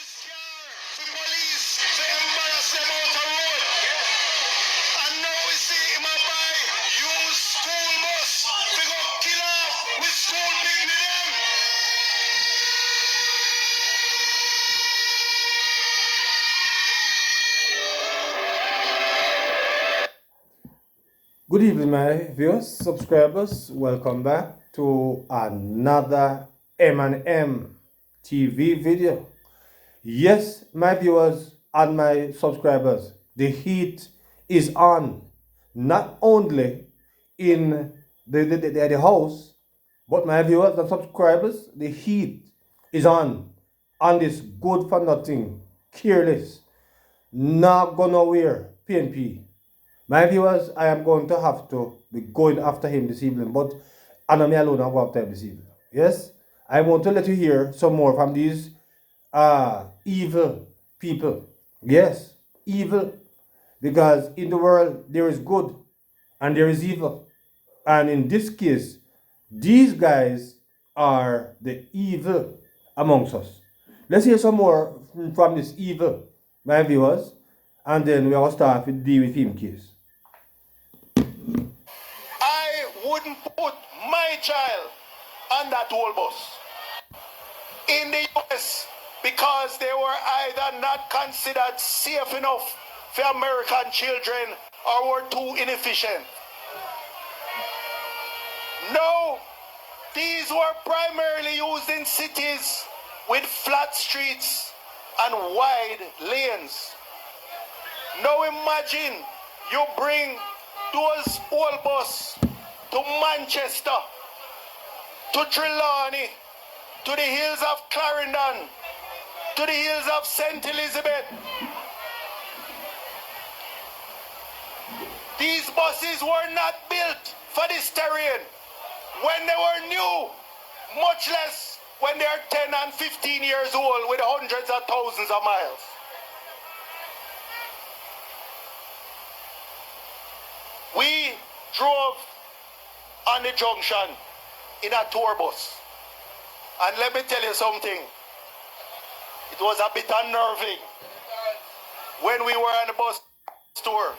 scare to the police to embarrass them out the road. And now we see him a buy use school bus to go kill off with school big with them. Good evening, my viewers, subscribers. Welcome back to another M&M TV video. Yes, my viewers and my subscribers, the heat is on. Not only in the house, but my viewers and subscribers, the heat is on this good for nothing, careless, not go nowhere, PNP. My viewers, I am going to have to be going after him this evening, but I know me alone, I'll go after him this evening. Yes? I want to let you hear some more from these evil people. Yes, evil. Because in the world, there is good and there is evil. And in this case, these guys are the evil amongst us. Let's hear some more from this evil, my viewers, and then we'll start with the with him case. I wouldn't put my child on that toll bus in the US because they were either not considered safe enough for American children or were too inefficient. No, these were primarily used in cities with flat streets and wide lanes. Now imagine you bring those old bus to Manchester, to Trelawney, to the hills of Clarendon, to the hills of St. Elizabeth. These buses were not built for this terrain when they were new, much less when they are 10 and 15 years old with hundreds of thousands of miles. We drove on the junction in a tour bus. And let me tell you something. It was a bit unnerving when we were on the bus tour.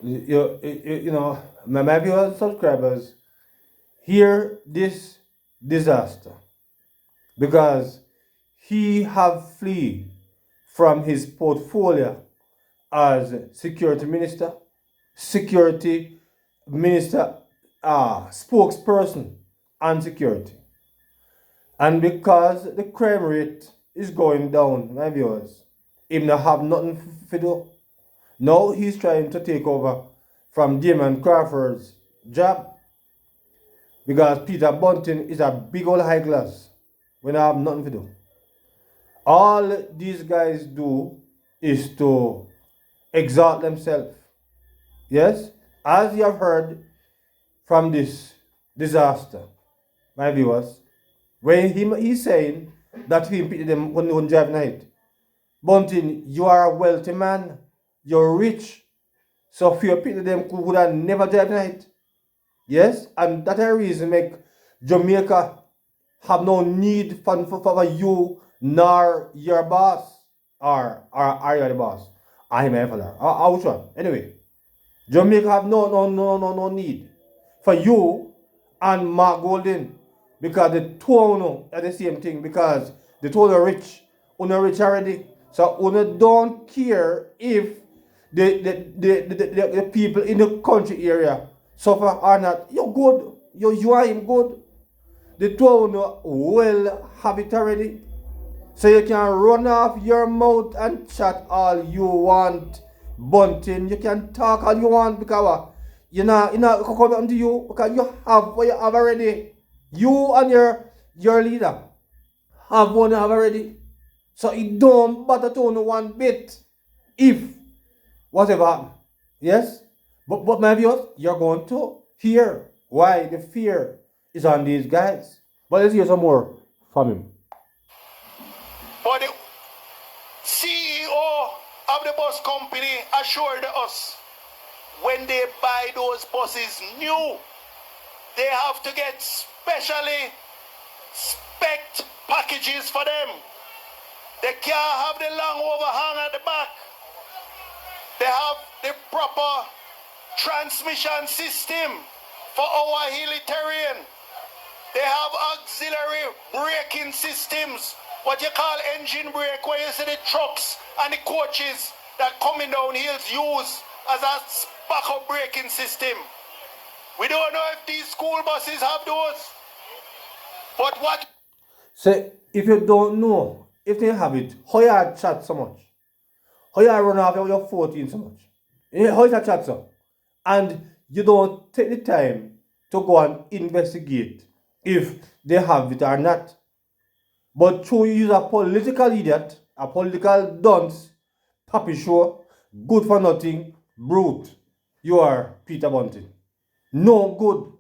You know, my viewers, subscribers, hear this disaster because he have flee from his portfolio as security minister, spokesperson on security. And because the crime rate is going down, my viewers, him not have nothing to do. Now he's trying to take over from Damon Crawford's job because Peter Bunting is a big old high class when I have nothing to do. All these guys do is to exalt themselves. Yes, as you have heard from this disaster, my viewers, when he's saying that he pity them when they drive night. Bunting, you are a wealthy man, you're rich, so if you pity them who would have never drive night. Yes, and that a reason make Jamaica have no need for you nor your boss, or are you the boss? I'm a fellow. Which one? Anyway. Jamaica have no need for you and Mark Golding because the two are the same thing because the two are rich. Una rich already. So una don't care if the people in the country area suffer or not. You're good. You are him good. The two will have it already. So you can run off your mouth and chat all you want. Bunting, you can talk all you want because you know come to you because you have what you have already. You and your leader have what you have already. So it don't matter to no one bit if whatever happen. Yes? But my viewers, you're going to hear why the fear is on these guys. But let's hear some more from him. But the CEO of the bus company assured us when they buy those buses new, they have to get specially spec'd packages for them. They can't have the long overhang at the back. They have the proper transmission system for our hilly terrain. They have auxiliary braking systems, what you call engine brake, where you see the trucks and the coaches that coming down hills use as a backup braking system. We don't know if these school buses have those. But what? So if you don't know if they have it, how you chat so much? How you run off when you're 14 so much? How is that chat so? And you don't take the time to go and investigate if they have it or not. But through you use a political idiot, a political dunce, puppy show, good for nothing, brute. You are Peter Bunting. No good.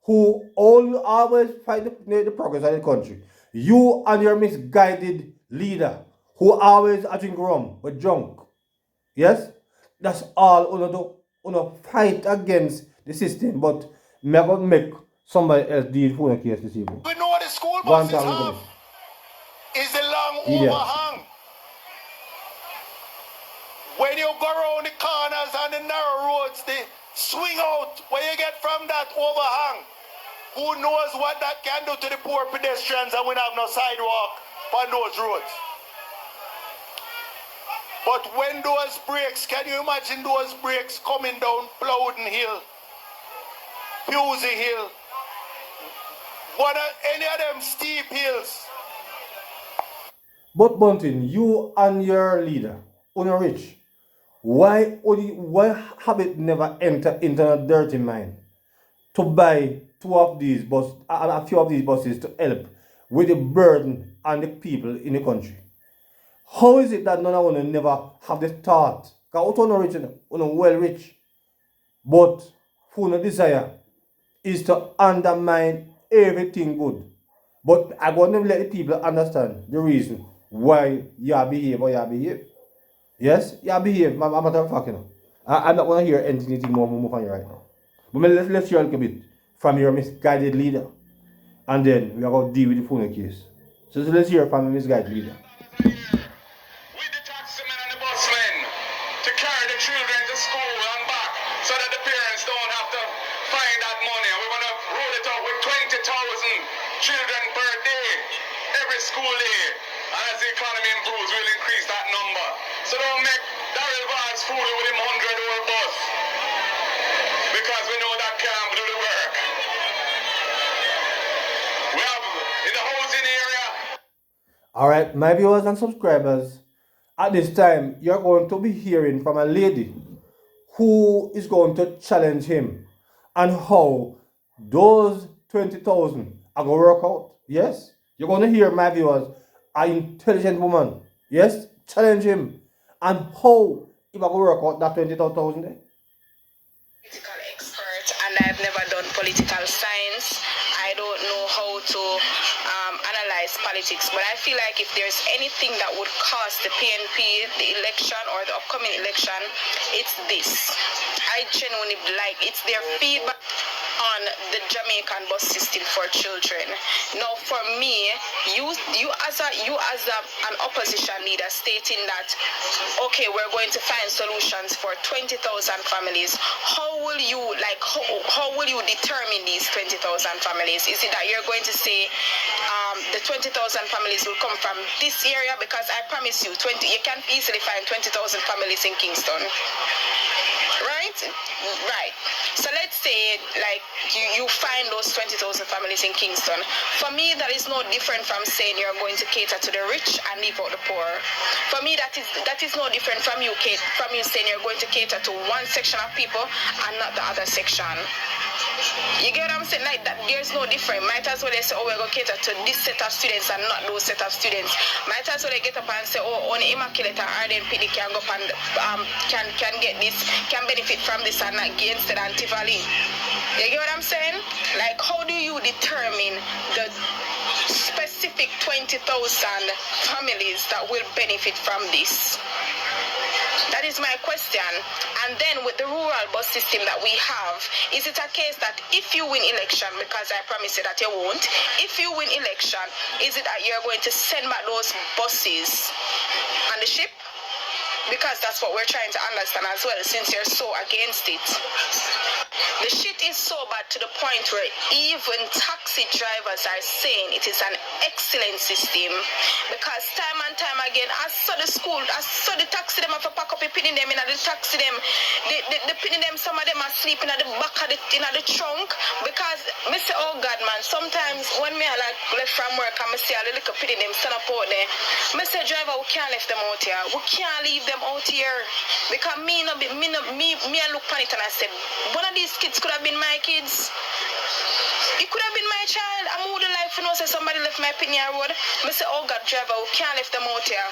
Who always fight the progress of the country. You and your misguided leader who always a drink rum with drunk. Yes? That's all uno do. Uno fight against the system, but never make somebody else deal for the case this evening. We know what the school Go on, buses tell have me. is the long Idiot. overhang. When you go around the corners and the narrow roads, they swing out where you get from that overhang. Who knows what that can do to the poor pedestrians, and we have no sidewalk on those roads. But when those brakes, can you imagine those brakes coming down Plowden Hill, Pusey Hill, any of them steep hills? But Bunting, you and your leader, Uno Rich, why have it never entered into a dirty mind to buy a few of these buses to help with the burden and the people in the country? How is it that none of them never have the thought? Because Uno Rich, Uno well rich, but Uno desire is to undermine everything good. But I want to let the people understand the reason why you behave or you behave. Yes, you behave. I'm matter of fact, you know. I'm not going to hear anything more from you right now. But let's hear a little bit from your misguided leader. And then we are going to deal with the phone case. So let's hear from the misguided leader. With the taximen and the busmen to carry the children to school and back so that the parents don't have to find that money. And we want to roll it out with 20,000 children per day, every school day. And as the economy improves, we'll increase that number. So don't make Daryl Vance fool you with him 100-hour bus. Because we know that can't do the work. We have in the housing area. Alright, my viewers and subscribers, at this time, you're going to be hearing from a lady who is going to challenge him and how those 20,000 are going to work out. Yes, you're going to hear, my viewers, an intelligent woman, yes, challenge him and how he will work out that 20,000 there. Political expert, and I've never done political science. I don't know how to analyze politics, but I feel like if there's anything that would cost the PNP the election or the upcoming election, it's this. I genuinely like it's their feedback on the Jamaican bus system for children. Now, for me, you as an opposition leader stating that, okay, we're going to find solutions for 20,000 families. How will you determine these 20,000 families? Is it that you're going to say the 20,000 families will come from this area? Because I promise you, you can easily find 20,000 families in Kingston. Right. So let's say like you find those 20,000 families in Kingston. For me, that is no different from saying you're going to cater to the rich and leave out the poor. For me, that is no different from you saying you're going to cater to one section of people and not the other section. You get what I'm saying? Like that, there's no difference. Might as well they say, oh, we're going to cater to this set of students and not those set of students. Might as well they get up and say, oh, only Immaculate and Arden PD can go up and can get this, can benefit from this and not instead of Tivoli. You get what I'm saying? Like, how do you determine the specific 20,000 families that will benefit from this? That is my question. And then with the rural bus system that we have, is it a case that if you win election, because I promise you that you won't, if you win election, is it that you're going to send back those buses on the ship? Because that's what we're trying to understand as well, since you're so against it. The shit is so bad to the point where even taxi drivers are saying it is an excellent system, because time and time again, I saw the taxi them have to pack up a pinning them in the taxi them, the pinning them, some of them are sleeping at the back of the trunk, because me say, oh God man, sometimes when me I like left from work and me see a little pinning them stand up out there, me say driver, we can't leave them out here, we can't leave them out here, because me I look on it and I said, one of these kids could have been my kids. It could have been my child. I'm who the life you know say somebody left my picnic road. I say, oh God, driver, we can't leave them out here.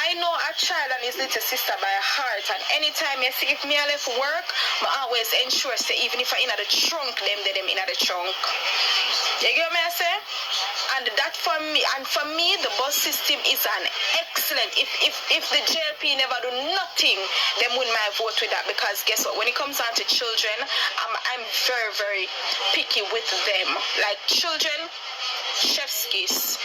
I know a child and his little sister by heart, and anytime you see if me I left work, I always ensure say even if I in the trunk, them in the trunk. You get me I say? And that for me the bus system is an excellent. If the JLP never do nothing, then win my vote with that, because guess what? When it comes down to children, I'm very, very picky with them. Like children, chef's kiss.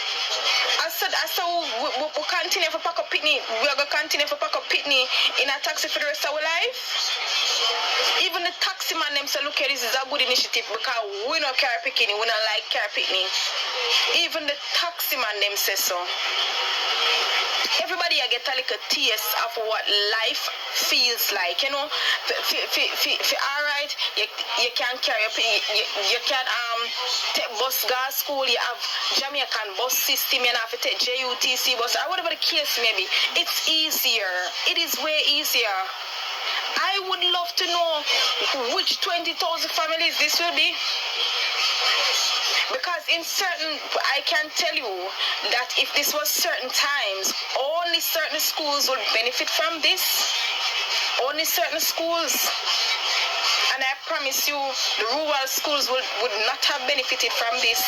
I said we continue to pack up pitney. We are going to continue to pack up pitney in a taxi for the rest of our life. Even the taxi man them say, look here, this is a good initiative because we don't carry picking, we don't like carry pitney. Even the taxi man them say so. Everybody get a little taste of what life feels like, you know. Alright, you can carry up, you can take bus go to school, you have Jamaican bus system, you have to take JUTC bus or whatever the case may be. It's easier. It is way easier. I would love to know which 20,000 families this will be. Because in certain, I can tell you that if this was certain times, only certain schools would benefit from this. Only certain schools. And I promise you, the rural schools would not have benefited from this.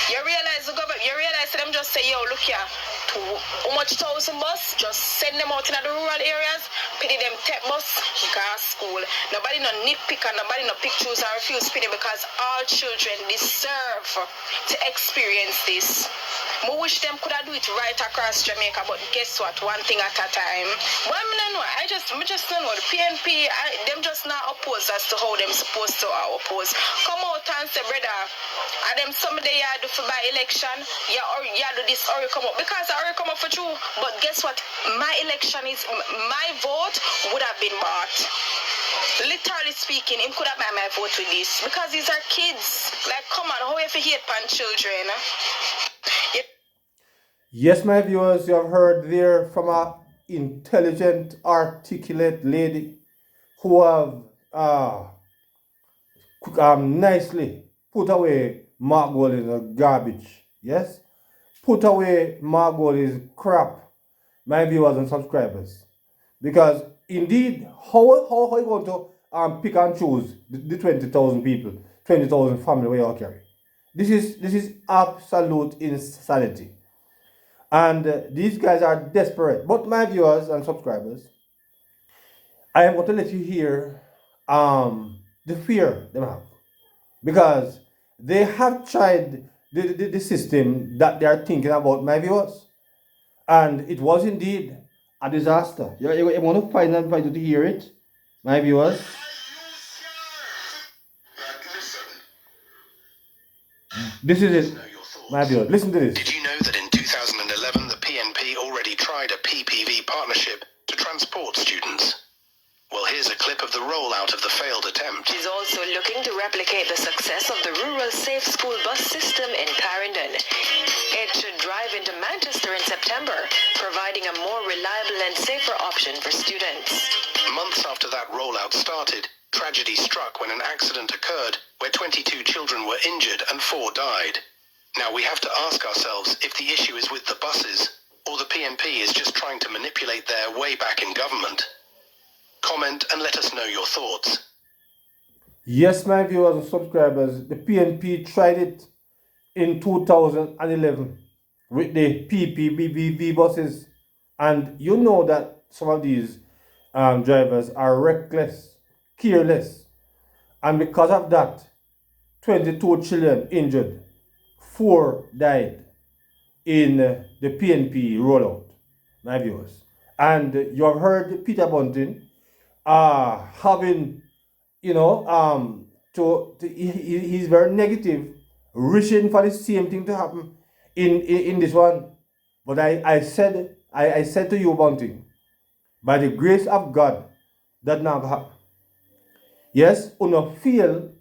You realize the government, you realize them just say, yo, look here, how much 1,000 bus? Just send them out in the rural areas, pay them tech bus, go to school. Nobody no nitpick and nobody no pick, choose or refuse pay them, because all children deserve to experience this. I wish them could have do it right across Jamaica, but guess what? One thing at a time. Well, I know. I just don't know. The PNP, them just not oppose as to how them supposed to oppose. Come out and say, brother, and them someday you do for by election, you do this or you come up. Because I already come up for true. But guess what? My election is, my vote would have been bought. Literally speaking, him could have buy my vote with this. Because these are kids. Like, come on, how you hate pan children? Yes, my viewers, you have heard there from a intelligent, articulate lady who have nicely put away Mark Golding's garbage. Yes? Put away Mark Golding's crap, my viewers and subscribers. Because indeed, how are you going to pick and choose the 20,000 people, 20,000 family where you all carry? This is absolute insanity. And these guys are desperate. But my viewers and subscribers, I am going to let you hear the fear they have. Because they have tried the system that they are thinking about, my viewers. And it was indeed a disaster. You want to find you to hear it, my viewers. This is it, my viewers. Listen to this. Did you know that in 2011 the PNP already tried a PPV partnership to transport students? Well, here's a clip of the rollout of the failed attempt. Is also looking to replicate the success of the rural safe school bus system in Clarendon. It should drive into Manchester in September, providing a more reliable and safer option for students. Months after that rollout started, tragedy struck when an accident occurred where 22 children were injured and 4 died. Now we have to ask ourselves if the issue is with the buses or the PNP is just trying to manipulate their way back in government. Comment and let us know your thoughts. Yes, my viewers and subscribers, the PNP tried it in 2011 with the PPBV buses, and you know that some of these drivers are reckless, careless, and because of that, 22 children injured, 4 died in the PNP rollout, my viewers. And you have heard Peter Bunting having, he's very negative, wishing for the same thing to happen in this one. But I said to you, Bunting, by the grace of God, that not happen. Yes, uno feel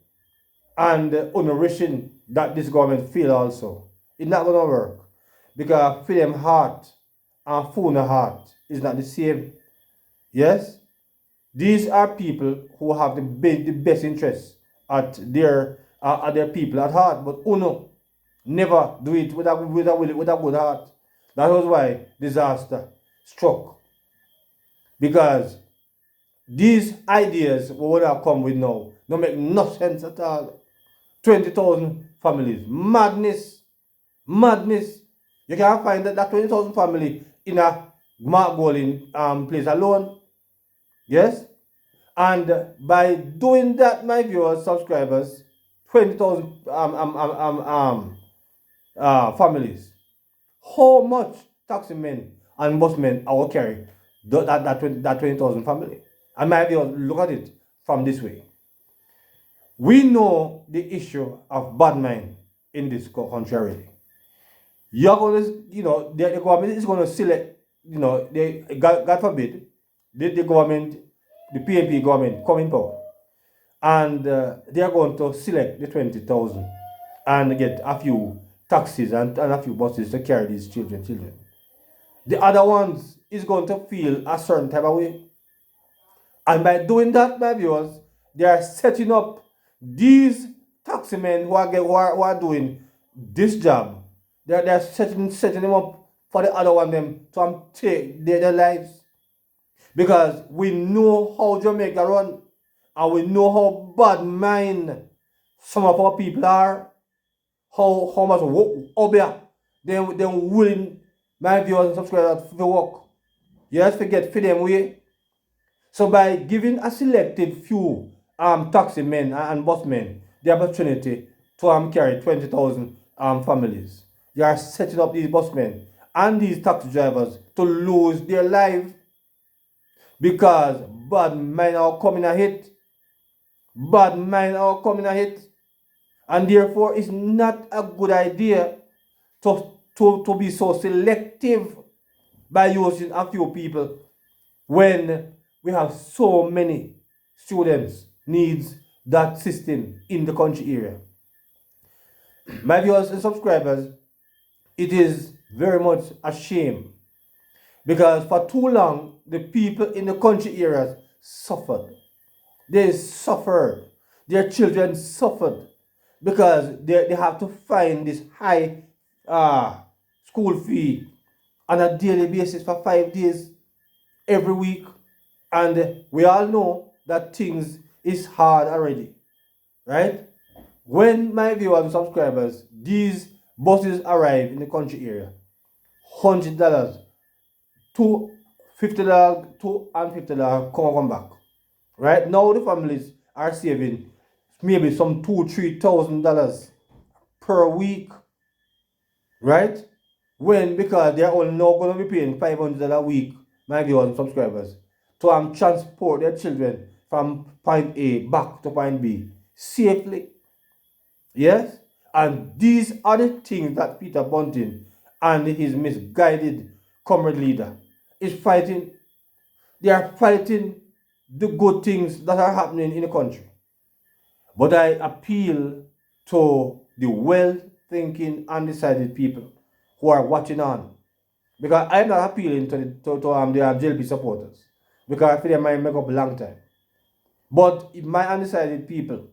and uno wishing that this government feel also. It's not gonna work. Because for them heart and phone heart is not the same. Yes? These are people who have the best interests at their people at heart. But uno never do it with a good heart. That was why disaster struck. Because these ideas we would have come with now don't make no sense at all. 20,000 families. Madness. Madness. You can't find that 20,000 family in a Mark Golding place alone. Yes? And by doing that, my viewers, subscribers, 20,000 families, how much taxi men and busmen are carry that 20,000 family? And my viewers, look at it from this way. We know the issue of bad mind in this country already. You're going to, the government is going to select, God forbid, the government, the PNP government come in power. And they are going to select the 20,000 and get a few taxis and a few buses to carry these children. The other ones is going to feel a certain type of way. And by doing that, my viewers, they are setting up these taxi men who are doing this job. They are setting them up for the other one them to take their lives. Because we know how Jamaica run, and we know how bad mind some of our people are, how much obia they willing, my viewers and subscribers, to work. Yes, forget for them way. So by giving a selected few taxi men and busmen the opportunity to carry 20,000 families, you are setting up these busmen and these taxi drivers to lose their life because bad men are coming a hit. Bad men are coming a hit. And therefore it's not a good idea to be so selective by using a few people when we have so many students needs that system in the country area. My viewers and subscribers, it is very much a shame because for too long the people in the country areas suffered. They suffered. Their children suffered because they have to find this high school fee on a daily basis for 5 days every week. And we all know that things is hard already, right? When my viewers and subscribers, these buses arrive in the country area, $100, $50, $250 come back. Right now, the families are saving maybe some $2,000-3,000 per week, right? When because they are only now going to be paying $500 a week, my viewers and subscribers, to transport their children from point A back to point B safely. Yes? And these are the things that Peter Bunting and his misguided comrade leader is fighting. They are fighting the good things that are happening in the country. But I appeal to the well-thinking, undecided people who are watching on. Because I'm not appealing to the JLP supporters. Because I feel they might make up a long time. But my undecided people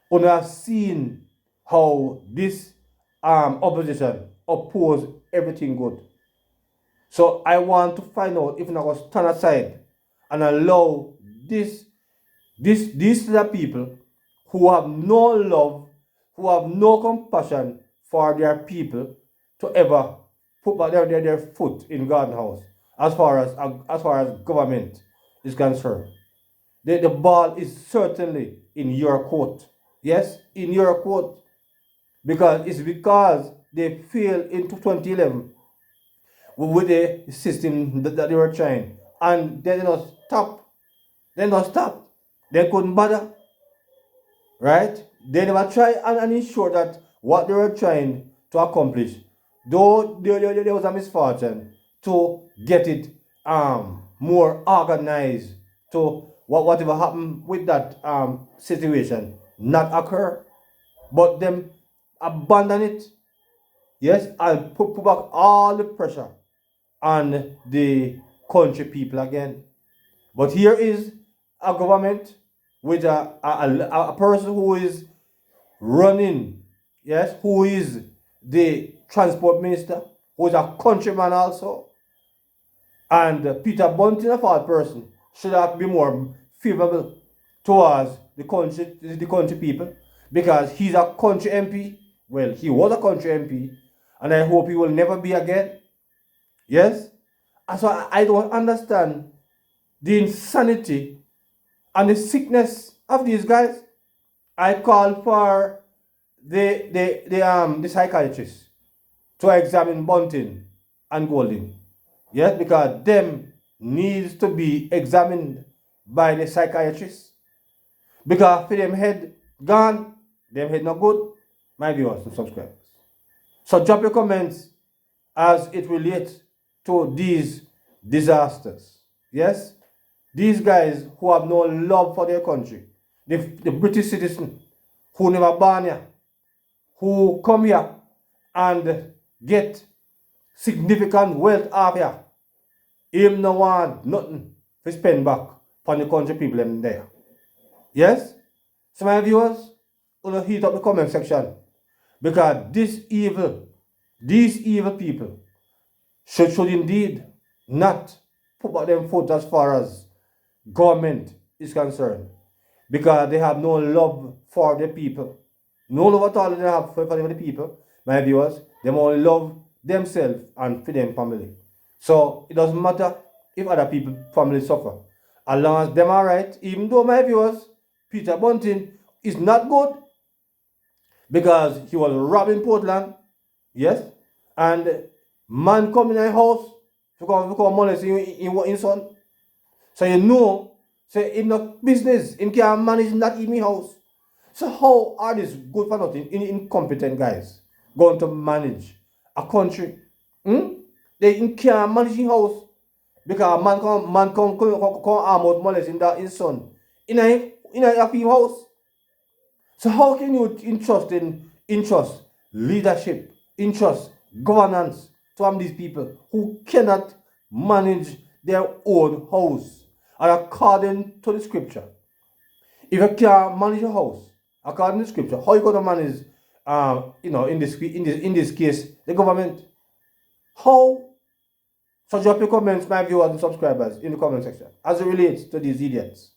who have seen how this opposition oppose everything good. So I want to find out if I can stand aside and allow these are people who have no love, who have no compassion for their people to ever put their foot in Garden House as far as government is concerned. The ball is certainly in your court. Yes, in your court. Because they failed into 2011 with the system that they were trying. And they did not stop. They did not stop. They couldn't bother. Right? They never try and ensure that what they were trying to accomplish, though there was a misfortune to get it more organized to whatever happened with that situation not occur, but them abandon it, yes, and put back all the pressure on the country people again. But here is a government with a person who is running, yes, who is the transport minister, who is a countryman also. And Peter Bunting, of all person, should have been more favorable towards the country people, because he's a country MP. Well, he was a country MP, and I hope he will never be again. Yes? And so I don't understand the insanity and the sickness of these guys. I call for the psychiatrist to examine Bunting and Golding. Yes, because them needs to be examined by the psychiatrist. Because for them head gone, them head not good, my viewers and subscribers. So drop your comments as it relates to these disasters. Yes? These guys who have no love for their country, the British citizen who never born here, who come here and get significant wealth out here, him no want nothing to spend back for the country people in there. Yes? So my viewers, will heat up the comment section, because these evil people should indeed not put back them foot as far as government is concerned, because they have no love for the people. No love at all they have for the people, my viewers. They only love themselves and for them family. So it doesn't matter if other people family suffer, as long as them are right. Even though, my viewers, Peter Bunting is not good, because he was robbing Portland, yes, and man come in a house to come molest in son. So you know, say in the business, in can't manage that in my house. So how are these good for nothing, incompetent guys going to manage a country? They can't manage in house, because man come arm out molest in that in son in a film house. So how can you entrust leadership, entrust governance to these people who cannot manage their own house? And according to the scripture, if you can't manage your house, according to the scripture, how you going to manage, in this case, the government? How? So drop your comments, my viewers and subscribers, in the comment section as it relates to these idiots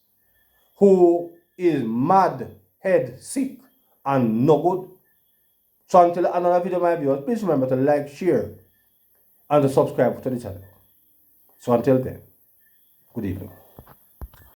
who is mad, head sick, and no good. So until another video, my viewers, please remember to like, share, and to subscribe to the channel. So until then, good evening.